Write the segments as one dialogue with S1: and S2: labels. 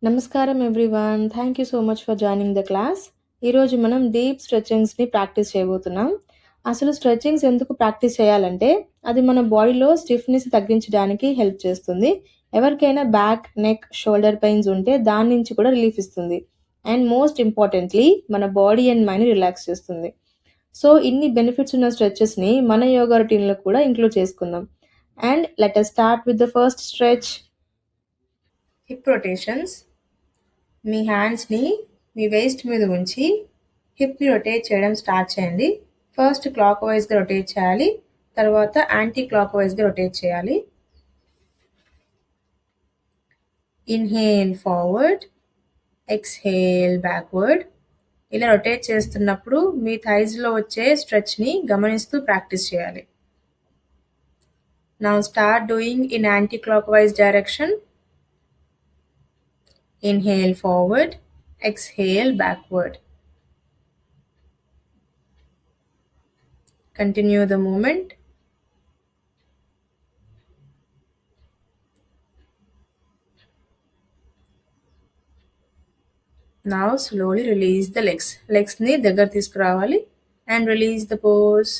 S1: నమస్కారం everyone. Thank you so much for joining the class. ఈరోజు మనం డీప్ స్ట్రెచింగ్స్ని ప్రాక్టీస్ చేయబోతున్నాం. అసలు స్ట్రెచింగ్స్ ఎందుకు ప్రాక్టీస్ చేయాలంటే అది మన బాడీలో స్టిఫ్నెస్ తగ్గించడానికి హెల్ప్ చేస్తుంది. ఎవరికైనా బ్యాక్, నెక్, షోల్డర్ పెయిన్స్ ఉంటే దాని నుంచి కూడా రిలీఫ్ ఇస్తుంది. అండ్ మోస్ట్ ఇంపార్టెంట్లీ మన బాడీ అండ్ మైండ్ రిలాక్స్ చేస్తుంది. సో ఇన్ని బెనిఫిట్స్ ఉన్న స్ట్రెచెస్ని మన యోగా రొటీన్లో కూడా ఇంక్లూడ్ చేసుకుందాం. And let us start with the first stretch. Hip rotations. మీ హ్యాండ్స్ని మీ వేస్ట్ మీద ఉంచి హిప్ని రొటేట్ చేయడం స్టార్ట్ చేయండి. ఫస్ట్ క్లాక్ వైజ్గా రొటేట్ చేయాలి, తర్వాత యాంటీ క్లాక్ వైజ్గా రొటేట్ చేయాలి. Inhale forward, exhale backward. ఇలా రొటేట్ చేస్తున్నప్పుడు మీ థైస్లో వచ్చే స్ట్రెచ్ని గమనిస్తూ ప్రాక్టీస్ చేయాలి. Now start doing in anti clock wise direction. Inhale forward, exhale backward. Continue the movement. Now slowly release the legs. Legs ni దగ్గర తీసుకురావాలి and release the pose.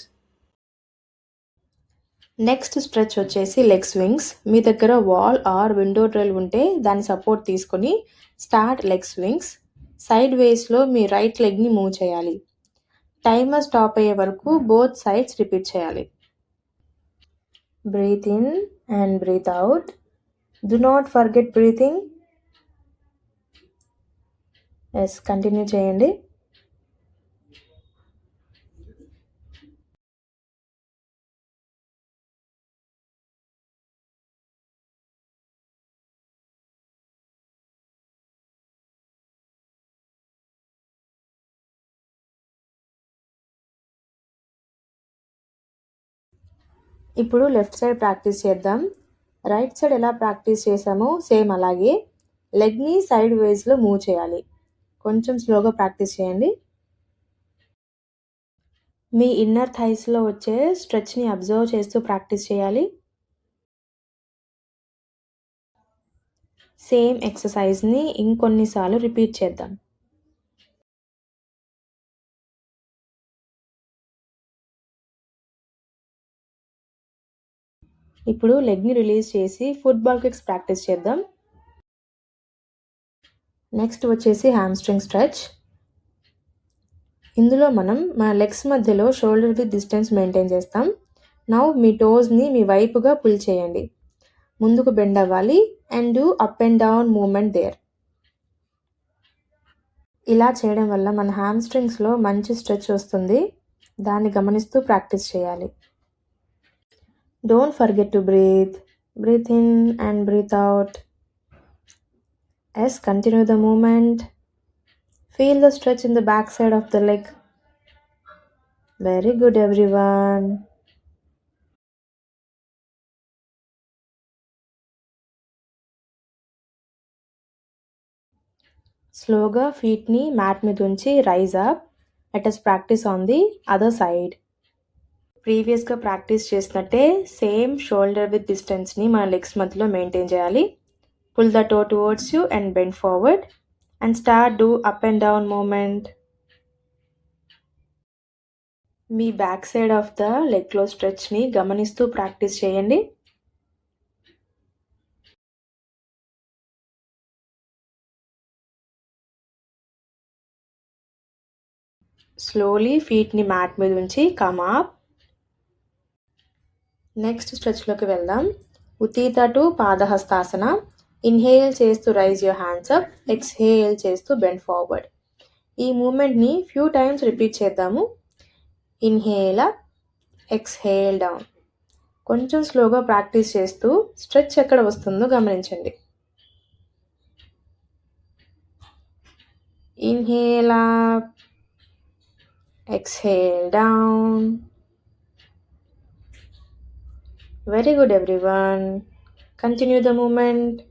S1: Next stretch వచ్చేసి లెగ్ స్వింగ్స్. మీ దగ్గర wall or window drill ఉంటే దాని support తీసుకొని start leg swings. Side వేస్లో మీ రైట్ లెగ్ని మూవ్ చేయాలి. టైమర్ స్టాప్ అయ్యే వరకు బోత్ సైడ్స్ రిపీట్ చేయాలి. Breathe in and breathe out. Do not forget breathing. Yes, continue చేయండి. ఇప్పుడు లెఫ్ట్ సైడ్ ప్రాక్టీస్ చేద్దాం. రైట్ సైడ్ ఎలా ప్రాక్టీస్ చేసామో సేమ్ అలాగే లెగ్ని సైడ్ వేస్లో మూవ్ చేయాలి. కొంచెం స్లోగా ప్రాక్టీస్ చేయండి. మీ ఇన్నర్ థైస్లో వచ్చే స్ట్రెచ్ని అబ్జర్వ్ చేస్తూ ప్రాక్టీస్ చేయాలి. సేమ్ ఎక్సర్సైజ్ని ఇంకొన్నిసార్లు రిపీట్ చేద్దాం. ఇప్పుడు లెగ్ని రిలీజ్ చేసి ఫుట్బాల్ కిక్స్ ప్రాక్టీస్ చేద్దాం. నెక్స్ట్ వచ్చేసి హ్యామ్స్ట్రింగ్ స్ట్రెచ్. ఇందులో మనం మన లెగ్స్ మధ్యలో షోల్డర్ విత్ డిస్టెన్స్ మెయింటైన్ చేస్తాం. నౌ మీ టోస్ని మీ వైపుగా పుల్ చేయండి. ముందుకు బెండ్ అవ్వాలి and do up and down movement there. ఇలా చేయడం వల్ల మన హ్యామ్స్ట్రింగ్స్లో మంచి స్ట్రెచ్ వస్తుంది. దాన్ని గమనిస్తూ ప్రాక్టీస్ చేయాలి. Don't forget to breathe. Breathe in and breathe out. Yes, continue the moment. Feel the stretch in the back side of the leg. Very good everyone. స్లోగా ఫీట్ని మ్యాట్ మీద ఉంచి rise up. Let us practice on the other side. ప్రీవియస్గా practice చేసినట్టే same shoulder width డిస్టెన్స్ని మన legs మధ్యలో maintain చేయాలి. Pull the toe towards you and bend forward and start do up and down movement. మీ back side of the లెగ్లో స్ట్రెచ్ని గమనిస్తూ ప్రాక్టీస్ చేయండి. స్లోలీ ఫీట్ని మ్యాట్ మీద ఉంచి కమ్ అప్. నెక్స్ట్ స్ట్రెచ్లోకి వెళ్దాం. ఉత్తీత టు పాదహస్తాసన. ఇన్హేల్ చేస్తూ rise your hands up, exhale చేస్తూ బెండ్ ఫార్వర్డ్. ఈ మూమెంట్ని ఫ్యూ టైమ్స్ రిపీట్ చేద్దాము. Inhale up, exhale down. కొంచెం స్లోగా ప్రాక్టీస్ చేస్తూ స్ట్రెచ్ ఎక్కడ వస్తుందో గమనించండి. Inhale up, exhale down. Very good everyone. Continue the movement.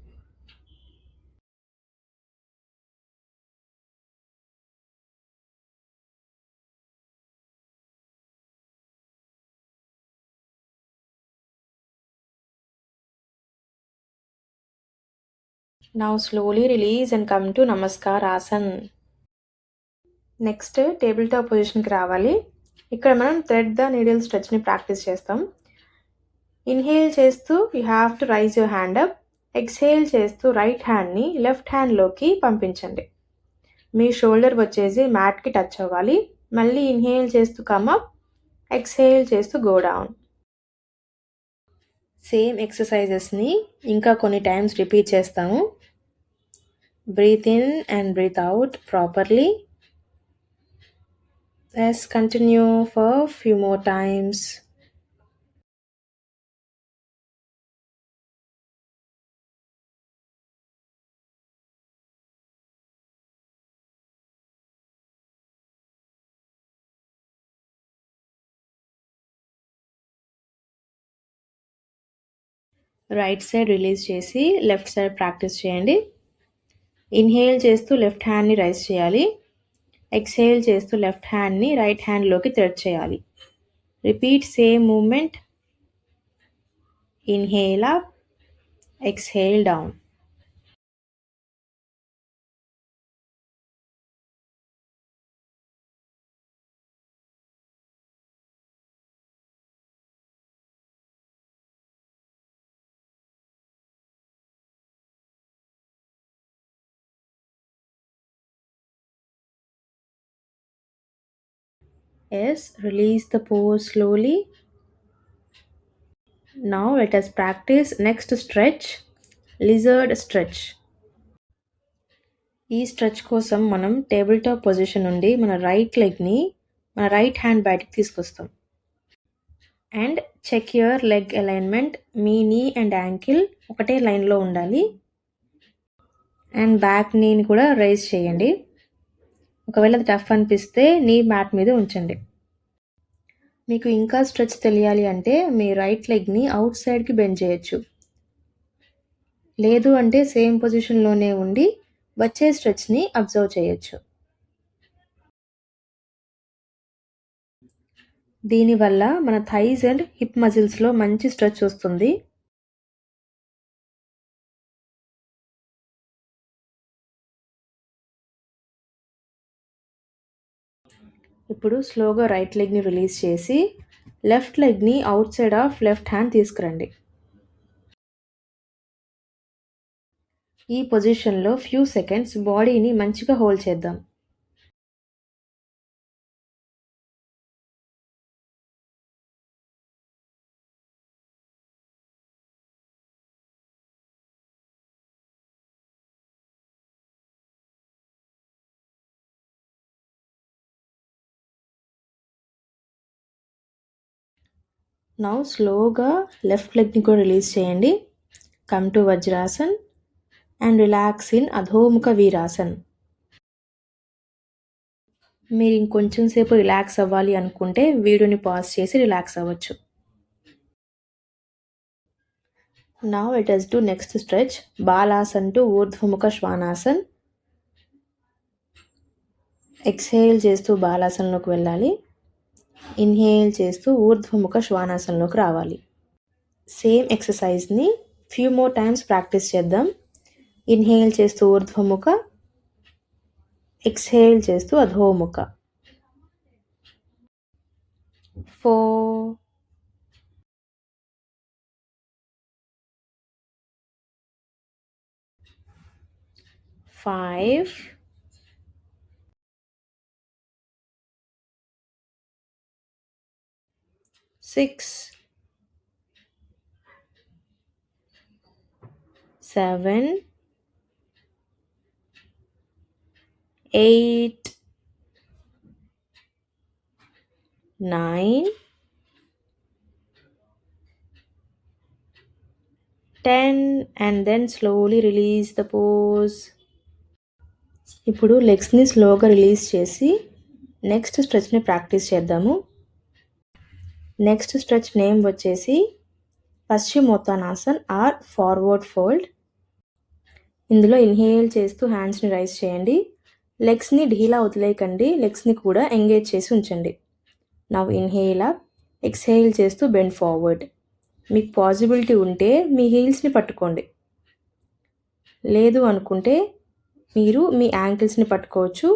S1: Now slowly release and come to Namaskar Asana. Next table top పొజిషన్కి రావాలి. ఇక్కడ మనం థ్రెడ్ ద నీడిల్ స్ట్రెచ్ని ప్రాక్టీస్ చేస్తాం. ఇన్హేల్ చేస్తూ you have to rise your hand up. Exhale చేస్తూ right హ్యాండ్ని left హ్యాండ్లోకి పంపించండి. మీ shoulder వచ్చేసి మ్యాట్కి టచ్ అవ్వాలి. మళ్ళీ ఇన్హేల్ చేస్తూ కమ్ అప్, ఎక్స్హేల్ చేస్తూ గో డౌన్. సేమ్ ఎక్సర్సైజెస్ని ఇంకా కొన్ని టైమ్స్ రిపీట్ చేస్తాము. Breathe in and breathe out properly. Let's continue for a few more times. Right side release చేసి లెఫ్ట్ సైడ్ ప్రాక్టీస్ చేయండి. ఇన్హేల్ చేస్తూ లెఫ్ట్ హ్యాండ్ని రైజ్ చేయాలి. ఎక్స్హేల్ చేస్తూ లెఫ్ట్ హ్యాండ్ని రైట్ హ్యాండ్లోకి థ్రెడ్ చేయాలి. Repeat same moment. Inhale up, exhale down. Yes, release the pose slowly. Now let us practice next stretch, lizard stretch. ఈ స్ట్రెచ్ కోసం మనం టేబుల్ టాప్ పొజిషన్ నుండి మన రైట్ లెగ్ని మన రైట్ హ్యాండ్ బయటికి తీసుకొస్తాం. And check your leg alignment. మీ knee and ankle ఒకటే లైన్లో ఉండాలి. అండ్ బ్యాక్ నీని కూడా రైజ్ చేయండి. ఒకవేళ అది టఫ్ అనిపిస్తే నీ మ్యాట్ మీద ఉంచండి. మీకు ఇంకా స్ట్రెచ్ తెలియాలి అంటే మీ రైట్ లెగ్ని అవుట్ సైడ్కి బెండ్ చేయొచ్చు. లేదు అంటే సేమ్ పొజిషన్లోనే ఉండి వచ్చే స్ట్రెచ్ని అబ్జర్వ్ చేయొచ్చు. దీనివల్ల మన థైస్ అండ్ హిప్ మజిల్స్లో మంచి స్ట్రెచ్ వస్తుంది. ఇప్పుడు స్లోగా రైట్ లెగ్ని రిలీజ్ చేసి లెఫ్ట్ లెగ్ని outside of left hand తీసుకురండి. ఈ పొజిషన్లో ఫ్యూ సెకండ్స్ బాడీని మంచిగా హోల్డ్ చేద్దాం. నౌ స్లోగా లెఫ్ట్ లెగ్ని కూడా రిలీజ్ చేయండి. Come to Vajrasan and relax in Adhomukha Virasan. మీరు ఇంకొంచెం సేపు రిలాక్స్ అవ్వాలి అనుకుంటే వీడియోని పాజ్ చేసి రిలాక్స్ అవ్వచ్చు. Now let us do next stretch, Balasan to Urdhvamukha Shvanasan. Exhale చేస్తూ బాలాసన్లోకి వెళ్ళాలి. ఇన్హేల్ చేస్తూ ఊర్ధ్వముఖ శ్వానాసన్లోకి రావాలి. సేమ్ ఎక్సర్సైజ్ని ఫ్యూ మోర్ టైమ్స్ ప్రాక్టీస్ చేద్దాం. ఇన్హేల్ చేస్తూ ఊర్ధ్వముఖ, ఎక్స్హేల్ చేస్తూ అధోముఖ. 4 5 6 7 8 9 10 and then slowly release the pose. ఇప్పుడు లెగ్స్ని స్లోగా రిలీజ్ చేసి నెక్స్ట్ స్ట్రెచ్ని ప్రాక్టీస్ చేద్దాము. నెక్స్ట్ స్ట్రెచ్ నేమ్ వచ్చేసి పశ్చిమోత్తానాసన్ ఆర్ ఫార్వర్డ్ ఫోల్డ్. ఇందులో ఇన్హేల్ చేస్తూ హ్యాండ్స్ని రైజ్ చేయండి. లెగ్స్ని ఢీలా వదిలేయకండి, లెగ్స్ని కూడా ఎంగేజ్ చేసి ఉంచండి. నవ్ ఇన్హేల్ అప్, ఎక్స్హేల్ చేస్తూ బెండ్ ఫార్వర్డ్. మీకు పాసిబిలిటీ ఉంటే మీ హీల్స్ని పట్టుకోండి. లేదు అనుకుంటే మీరు మీ యాంకిల్స్ని పట్టుకోవచ్చు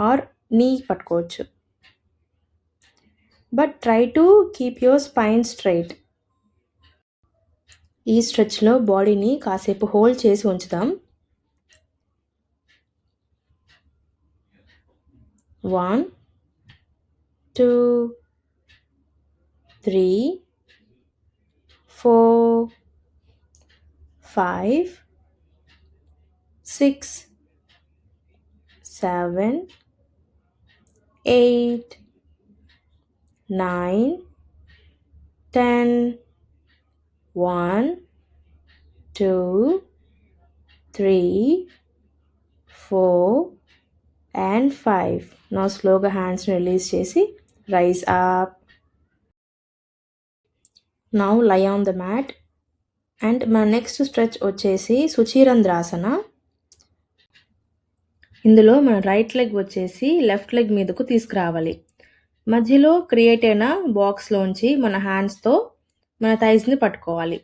S1: ఆర్ నీ పట్టుకోవచ్చు. But try to keep your spine straight. ఈ స్ట్రెచ్లో బాడీని కాసేపు హోల్డ్ చేసి ఉంచుదాం. 1 2 3 4 5 6 7 8 9 10 1 2 3 4 and 5. Now slowగా హ్యాండ్స్ని రిలీజ్ చేసి raise up. Now lie on the mat. And మన నెక్స్ట్ స్ట్రెచ్ వచ్చేసి సుచిరంధ్రాసన. ఇందులో మన రైట్ లెగ్ వచ్చేసి లెఫ్ట్ లెగ్ మీదకు తీసుకురావాలి. మధ్యలో క్రియేట్ అయిన బాక్స్లోంచి మన హ్యాండ్స్తో మన థైస్ని పట్టుకోవాలి.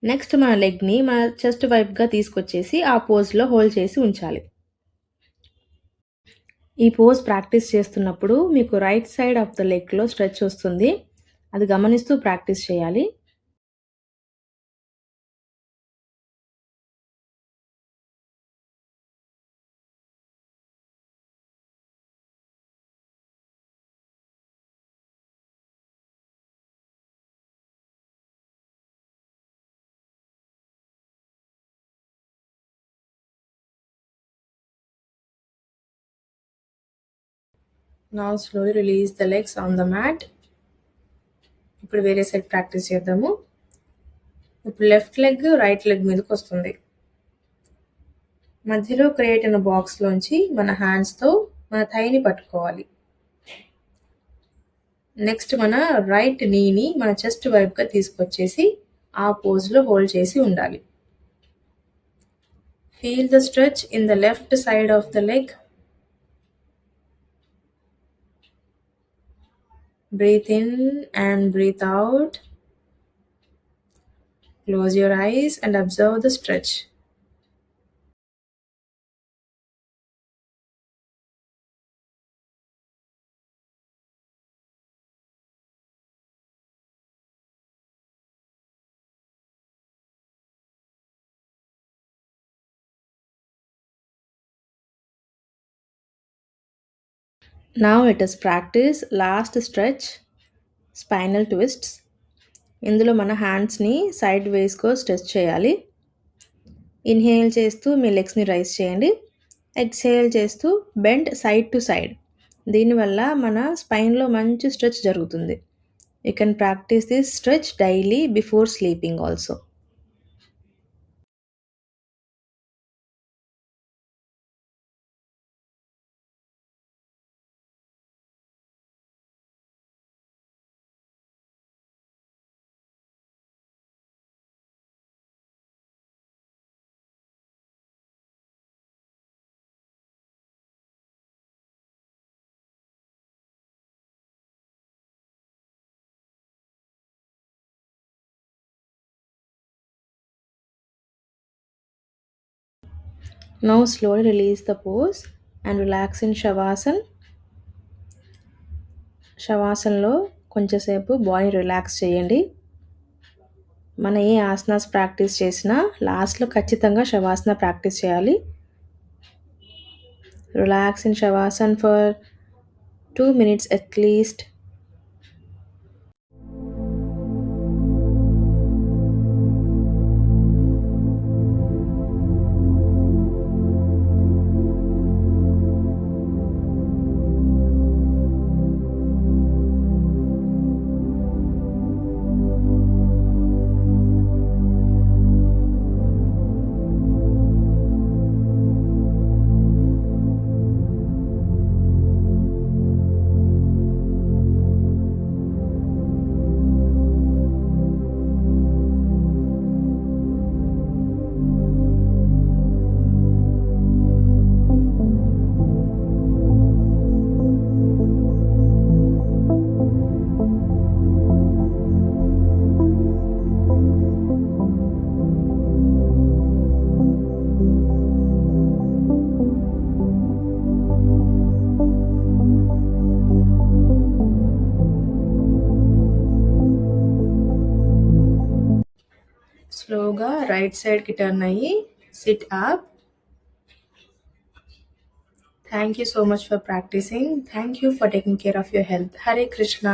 S1: నెక్స్ట్ మన లెగ్ని మన చెస్ట్ వైపుగా తీసుకొచ్చేసి ఆ పోజ్లో హోల్డ్ చేసి ఉంచాలి. ఈ పోజ్ ప్రాక్టీస్ చేస్తున్నప్పుడు మీకు రైట్ సైడ్ ఆఫ్ ద లెగ్లో స్ట్రెచ్ వస్తుంది. అది గమనిస్తూ ప్రాక్టీస్ చేయాలి. Now slowly release the legs on the mat. ఇప్పుడు వేరే సైడ్ ప్రాక్టీస్ చేద్దాము. ఇప్పుడు లెఫ్ట్ లెగ్ రైట్ లెగ్ మీదకి వస్తుంది. మధ్యలో క్రియేట్ అయిన బాక్స్లోంచి మన హ్యాండ్స్తో మన థైని పట్టుకోవాలి. నెక్స్ట్ మన రైట్ నీని మన చెస్ట్ వైపుగా తీసుకొచ్చేసి ఆ పోజ్లో హోల్డ్ చేసి ఉండాలి. Feel the stretch in the left side of the leg. Breathe in and breathe out. Close your eyes and observe the stretch. Now let us practice last stretch, spinal twists. ఇందులో మన హ్యాండ్స్ని side వేస్గా stretch చేయాలి. Inhale చేస్తూ మీ లెగ్స్ని rise చేయండి. Exhale చేస్తూ bend side to side. దీనివల్ల మన స్పైన్లో మంచి stretch జరుగుతుంది. You can practice this stretch daily before sleeping also. Now slowly release the pose and relax in Shavasana. శవాసనలో కొంచెంసేపు బాడీ రిలాక్స్ చేయండి. మన ఏ ఆసనాస్ ప్రాక్టీస్ చేసినా లాస్ట్లో ఖచ్చితంగా శవాసన ప్రాక్టీస్ చేయాలి. Relax in Shavasan for 2 minutes at least. స్లోగా రైట్ సైడ్కి టర్న్ అయ్యి sit up. Thank you so much for practising. Thank you for taking care of your health. Hare Krishna.